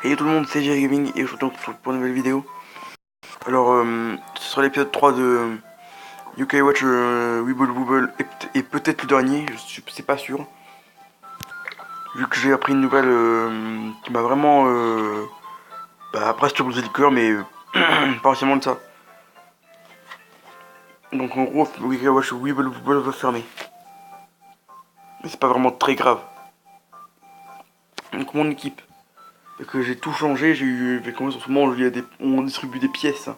Hey tout le monde, c'est Jerry Gaming et je vous retrouve pour une nouvelle vidéo. Alors, ce sera l'épisode 3 de UK Watch Wibble Wobble et peut-être le dernier, c'est pas sûr. Vu que j'ai appris une nouvelle qui m'a vraiment presque brisé le cœur, mais pas entièrement de ça. Donc en gros, UK Watch Wibble Wobble va fermer. Mais c'est pas vraiment très grave. Donc mon équipe, vu que j'ai tout changé, j'ai eu, en ce moment on distribue des pièces.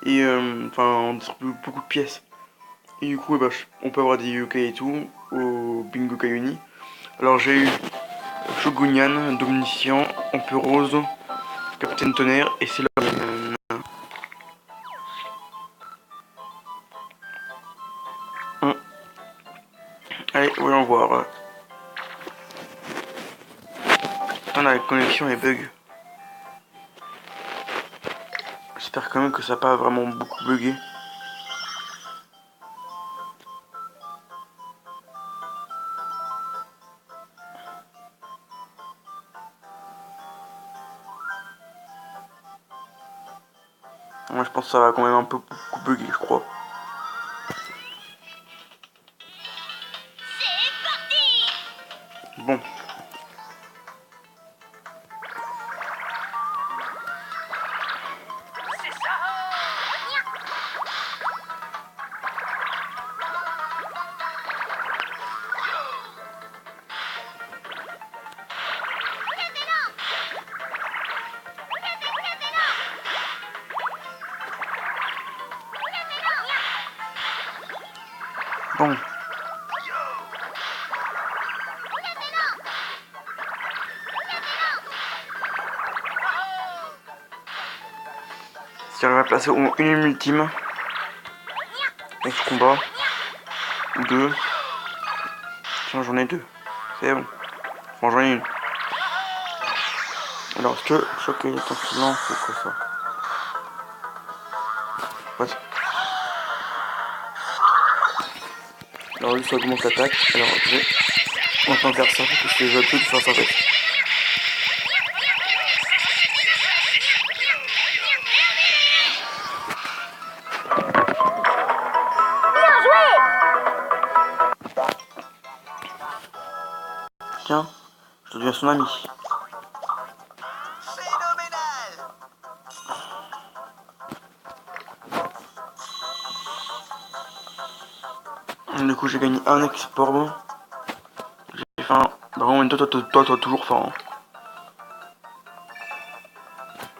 Et on distribue beaucoup de pièces. Et du coup, on peut avoir des yokai et tout au Bingo Kayuni. Alors j'ai eu Shogunyan, Domnician, Emperose, Capitaine Tonnerre et c'est là. Allez, voyons voir. Putain, la connexion est bug. J'espère quand même que ça n'a pas vraiment beaucoup bugué. Moi je pense que ça va quand même un peu beaucoup bugger, je crois. Bon. Bon. Si j'arrive à placer au moins une ultime dans ce combat, ou deux. Tiens, j'en ai deux. C'est bon. Enfin, j'en ai une. Alors, est-ce que choc est en silence ou quoi ça? Ouais. Alors lui ça augmente l'attaque. Alors je vais maintenant faire ça parce que je veux plus faire ça en fait. Tiens, je deviens son ami. Du coup j'ai gagné un export. J'ai faim. Bah en même temps toi t'as toujours faim.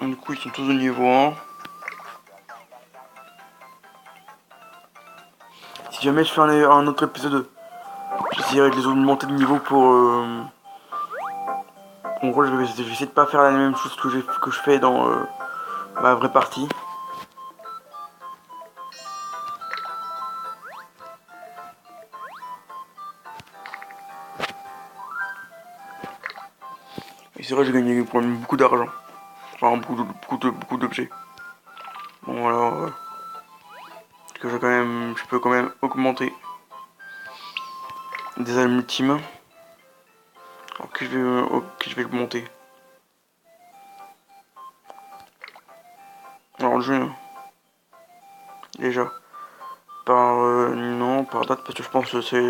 Du coup ils sont tous au niveau 1. Si jamais je fais un autre épisode, j'essaierai de les augmenter de niveau pour... En gros je vais essayer de pas faire la même chose que je fais dans ma vraie partie. Et c'est vrai j'ai gagné beaucoup d'argent. Enfin beaucoup d'objets. Bon alors... que je peux quand même augmenter des armes ultimes. Ok, je vais le monter. Alors le jeu, déjà, non, par date, parce que je pense que c'est...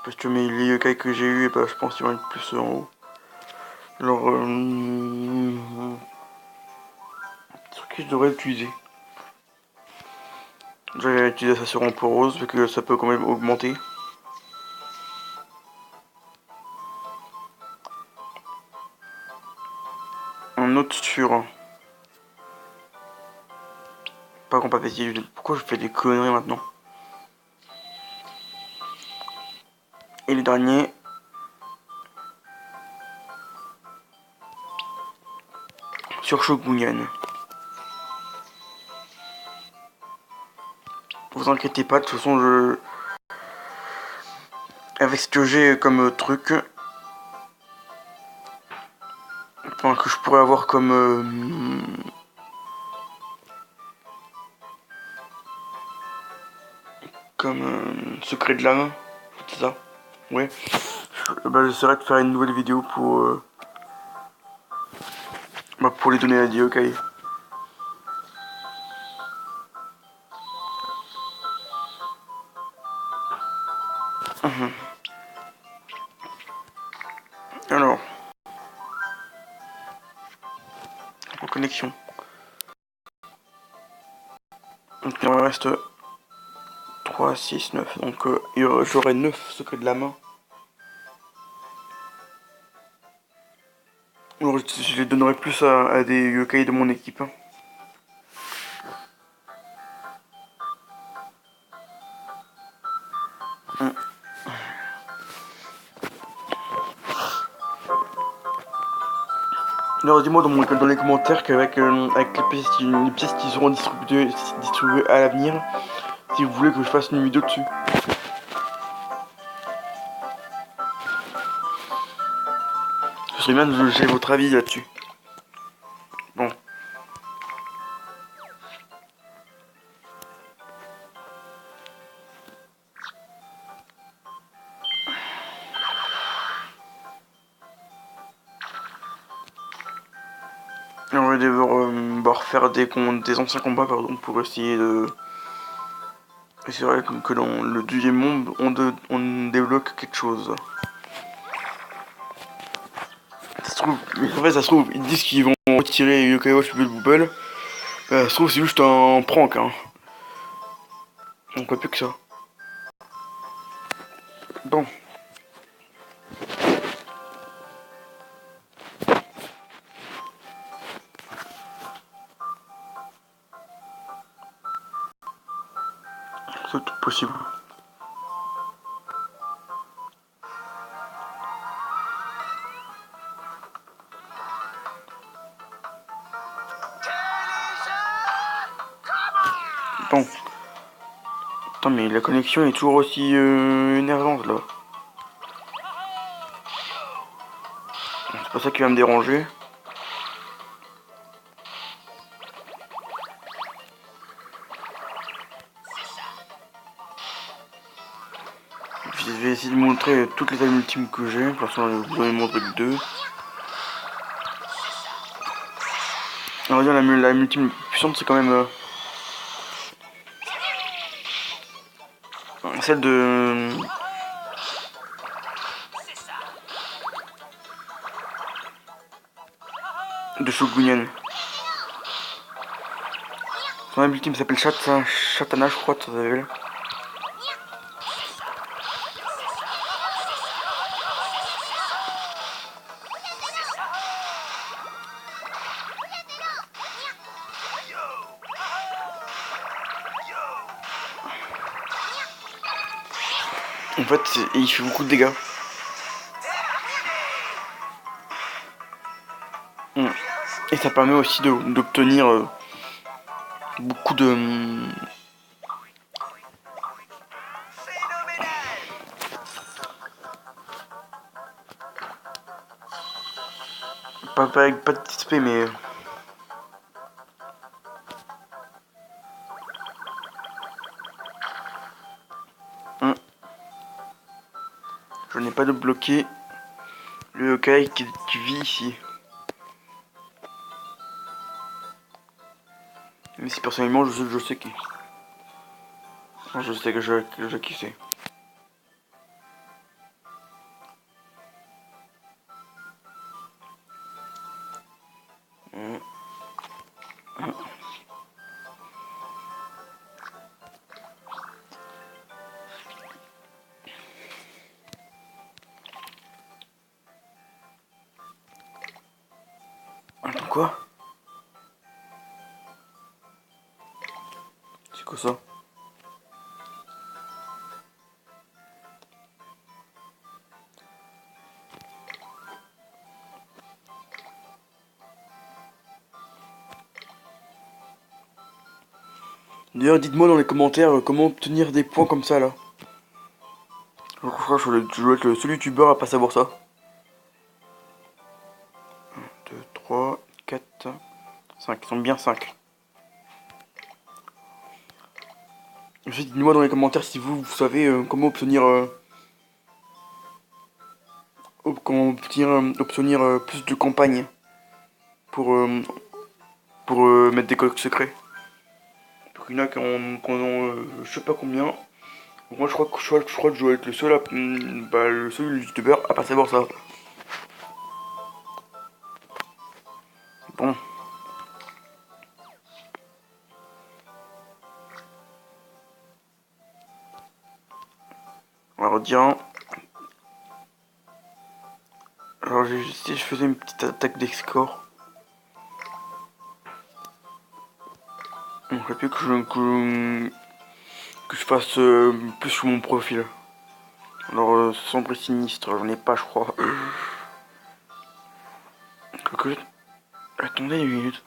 parce que les yokai que j'ai eu, je pense qu'ils vont être plus en haut. Alors, sur qui je devrais l'utiliser? Déjà, j'ai utilisé ça sur Emperose, vu que ça peut quand même augmenter. Un autre sur... pas compatible. Pourquoi je fais des conneries maintenant? Et le dernier... sur Shogunyan. Vous inquiétez pas, de toute façon, avec ce que j'ai comme truc... Enfin, que je pourrais avoir comme... secret de l'âme. C'est ça? Ouais. j'essaierai de faire une nouvelle vidéo pour les donner à des yokai. Alors, en connexion. Donc il me reste 3, 6, 9. Donc j'aurai 9 secrets de la main. Alors, je les donnerai plus à des yokai de mon équipe. Alors dis-moi dans les commentaires qu'avec avec les pièces qui seront distribuées à l'avenir, si vous voulez que je fasse une vidéo dessus. Ce serait bien de j'ai votre avis là-dessus. Bon. On va devoir refaire des anciens combats pardon, pour essayer de... Et c'est vrai que dans le deuxième monde, on débloque quelque chose. Ça se trouve, en fait ça se trouve, ils disent qu'ils vont retirer Yokai Watch Bubble. Ça se trouve c'est juste un prank hein. On peut plus que ça. Bon. C'est tout possible. Bon. Attends mais la connexion est toujours aussi énervante là. C'est pas ça qui va me déranger. Je vais essayer de montrer toutes les armes ultimes que j'ai. Pour l'instant, je vous en ai montré que 2. On va dire la ultime puissante, c'est quand même celle de Shogunyan. Son arme ultime s'appelle Shatana, je crois, ça s'appelle. En fait, il fait beaucoup de dégâts. Et ça permet aussi d'obtenir beaucoup de... pas de XP, mais... Je n'ai pas de bloqué le yokai qui vit ici. Mais si personnellement je sais qui. Je sais que je qui c'est. Attends quoi? C'est quoi ça? D'ailleurs, dites-moi dans les commentaires comment obtenir des points comme ça là. Je crois que je dois être le seul youtubeur à pas savoir ça. 1, 2, 3, 4, 5. Ils sont bien 5. Dites-moi dans les commentaires si vous savez comment obtenir comment obtenir plus de campagnes pour, mettre des codes secrets. Donc il y en a qui en ont je sais pas combien. Donc moi je crois que je dois être le seul, le seul youtubeur à pas savoir ça. Bon. Alors tiens. Alors si je faisais une petite attaque des scores. Donc il plus que je fasse plus sur mon profil. Alors sombre et sinistre, j'en ai pas je crois. Attendez une minute.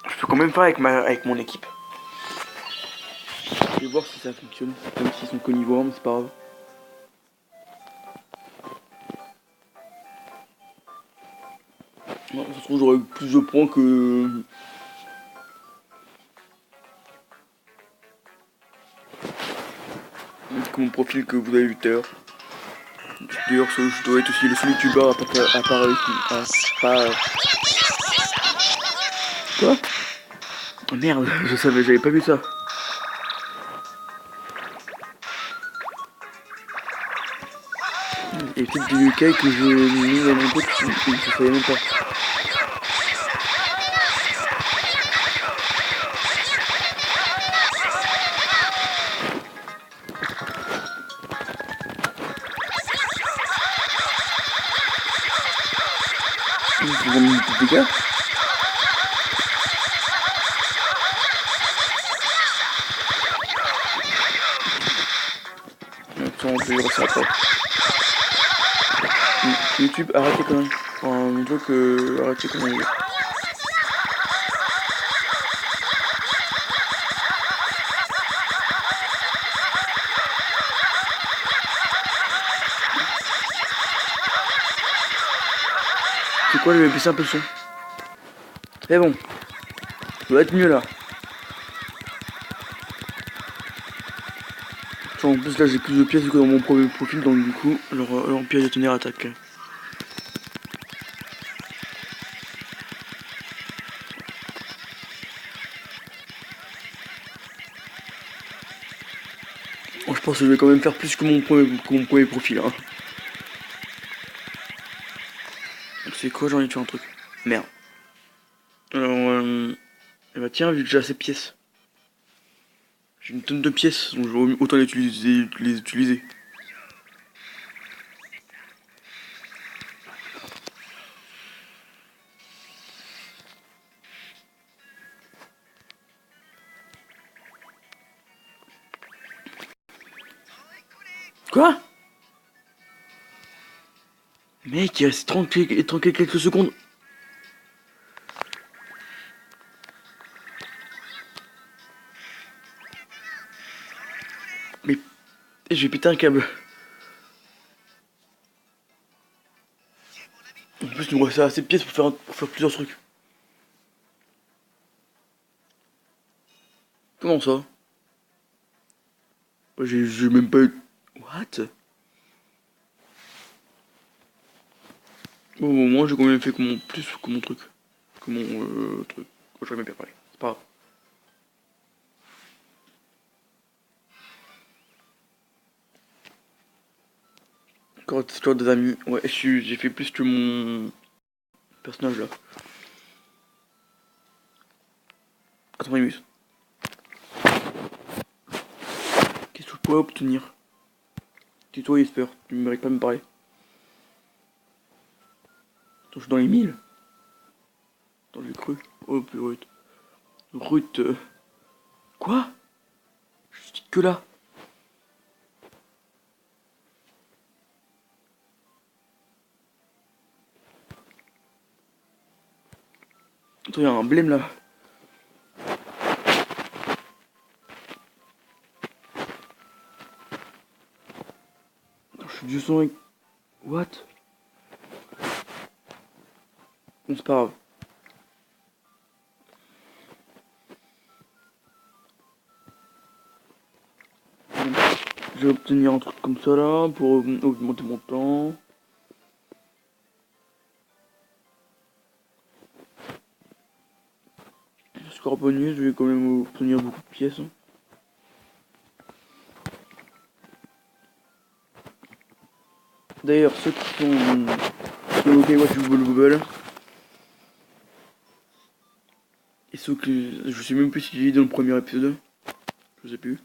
Je peux quand même faire avec mon équipe. Je vais voir si ça fonctionne. Même s'ils sont connivores, mais c'est pas grave. Non, ça se trouve j'aurais plus de points que mon profil que vous avez vu tout à l'heure. D'ailleurs, je dois être aussi le seul youtubeur à pas. Quoi? Oh merde, j'avais pas vu ça. Et peut-être du UK que j'ai mis dans mon pote, je savais même pas. Ils ont mis des dégâts. Attends, on peut ça après. YouTube, arrêtez quand même. Enfin, on veut que arrêtez quand même. C'est quoi, je vais baisser un peu le son. C'est bon. Ça doit être mieux là. En plus là j'ai plus de pièces que dans mon premier profil, donc du coup l'Empire des Tonnerres attaque. Bon, je pense que je vais quand même faire plus que mon premier profil. Hein. C'est quoi, j'ai envie de faire un truc. Merde. Alors bah tiens, vu que j'ai assez de pièces. J'ai une tonne de pièces, donc je vais autant les utiliser. Quoi? Mec, il reste 30 quelques secondes. Mais je vais péter un câble. En plus, il me reste assez de pièces pour faire plusieurs trucs. Comment ça? J'ai même pas eu... What? Bon, au moins j'ai quand même fait plus que mon truc. Que mon truc. J'aurais même bien parlé. C'est pas grave. Encore histoire des amis. Ouais, j'ai fait plus que mon personnage là. Attends une minute. Qu'est-ce que je pourrais obtenir? Tais-toi, Esper. Tu ne mérites pas de me parler. Attends, je suis dans les 1000. Attends, j'ai cru. Oh, purée. Ruth. Quoi? Je suis que là. Attends, il y a un blême là. Attends, je suis du sang avec... What? Bon, c'est pas grave. je vais obtenir un truc comme ça là pour augmenter mon temps. Score bonus, je vais quand même obtenir beaucoup de pièces. D'ailleurs, ceux qui sont sur OK Watch Bubble, et ceux que je sais même plus si j'ai dit dans le premier épisode, je sais plus.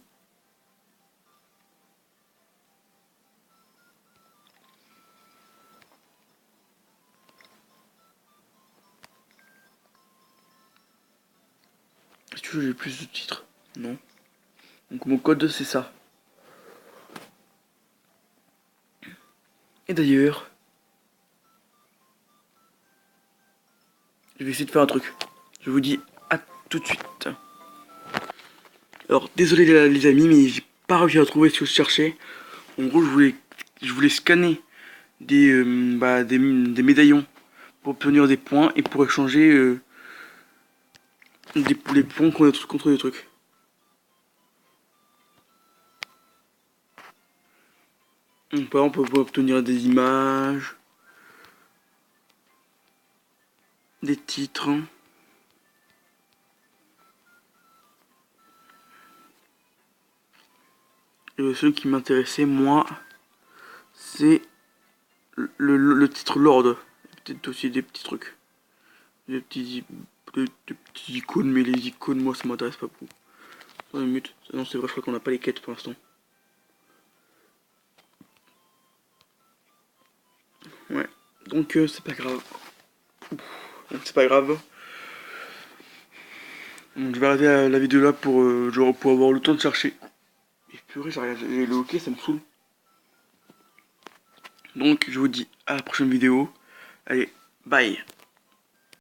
Est-ce que j'ai plus de titres? Non. Donc mon code c'est ça. Et d'ailleurs, je vais essayer de faire un truc. Je vous dis à tout de suite. Alors désolé les amis, mais j'ai pas réussi à trouver ce que je cherchais. En gros, je voulais scanner des médaillons pour obtenir des points et pour échanger les points contre des trucs. Donc, par exemple, on peut obtenir des images, des titres. Et celui qui m'intéressait, moi, c'est le titre Lord. Peut-être aussi des petits trucs. Des petits icônes, mais les icônes, moi, ça m'intéresse pas beaucoup. Non, c'est vrai, je crois qu'on n'a pas les quêtes pour l'instant. Ouais, donc c'est pas grave. Donc c'est pas grave. Donc je vais arrêter la vidéo là pour avoir le temps de chercher. Et purée, j'ai le hockey, ça me saoule. Donc je vous dis à la prochaine vidéo. Allez, bye.